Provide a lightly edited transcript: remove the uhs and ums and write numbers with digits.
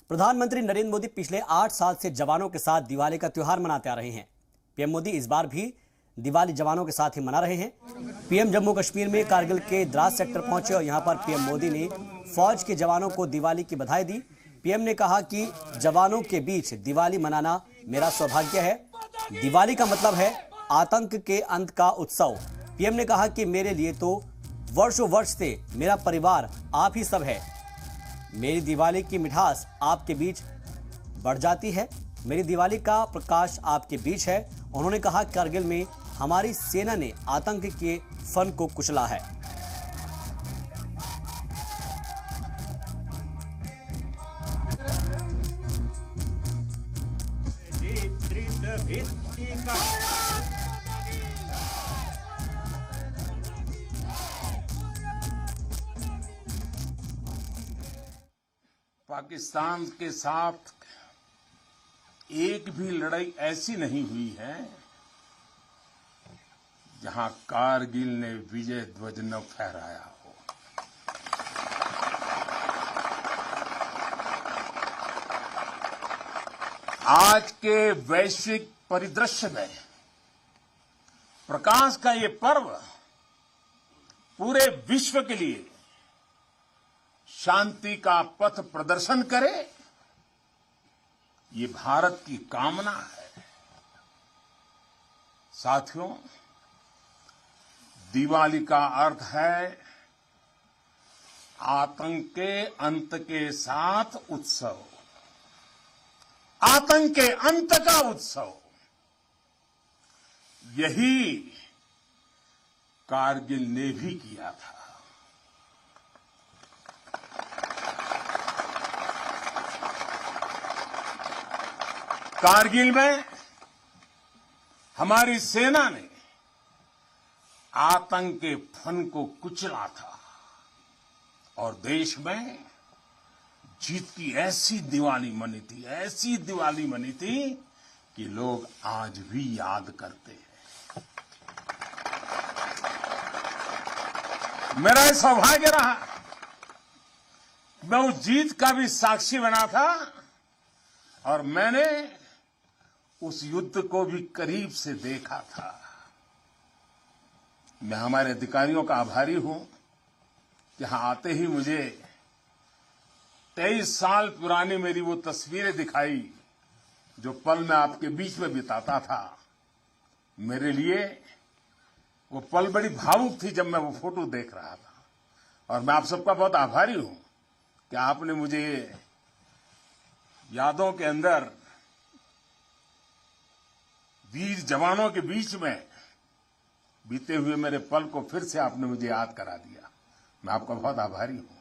प्रधानमंत्री नरेंद्र मोदी पिछले 8 साल से जवानों के साथ दिवाली का त्योहार मनाते आ रहे हैं। पीएम मोदी इस बार भी दिवाली जवानों के साथ ही मना रहे हैं। पीएम जम्मू कश्मीर में कारगिल के द्रास सेक्टर पहुंचे और यहां पर पीएम मोदी ने फौज के जवानों को दिवाली की बधाई दी। पीएम ने कहा कि जवानों के बीच दिवाली मनाना मेरा सौभाग्य है। दिवाली का मतलब है आतंक के अंत का उत्सव। पीएम ने कहा कि मेरे लिए तो वर्षों वर्ष से मेरा परिवार आप ही सब है। मेरी दिवाली की मिठास आपके बीच बढ़ जाती है। मेरी दिवाली का प्रकाश आपके बीच है। उन्होंने कहा कारगिल में हमारी सेना ने आतंक के फन को कुचला है। पाकिस्तान के साथ एक भी लड़ाई ऐसी नहीं हुई है जहां कारगिल ने विजय ध्वज न फहराया हो। आज के वैश्विक परिदृश्य में प्रकाश का ये पर्व पूरे विश्व के लिए शांति का पथ प्रदर्शन करे, ये भारत की कामना है। साथियों, दिवाली का अर्थ है आतंक के अंत के साथ उत्सव, आतंक के अंत का उत्सव। यही कारगिल ने भी किया था। कारगिल में हमारी सेना ने आतंक के फन को कुचला था और देश में जीत की ऐसी दिवाली मनी थी, ऐसी दिवाली मनी थी कि लोग आज भी याद करते हैं। मेरा यह सौभाग्य रहा, मैं उस जीत का भी साक्षी बना था और मैंने उस युद्ध को भी करीब से देखा था। मैं हमारे अधिकारियों का आभारी हूं। यहां आते ही मुझे 23 साल पुरानी मेरी वो तस्वीरें दिखाई जो पल मैं आपके बीच में बिताता था। मेरे लिए वो पल बड़ी भावुक थी जब मैं वो फोटो देख रहा था। और मैं आप सबका बहुत आभारी हूं कि आपने मुझे यादों के अंदर वीर जवानों के बीच में बीते हुए मेरे पल को फिर से आपने मुझे याद करा दिया। मैं आपका बहुत आभारी हूं।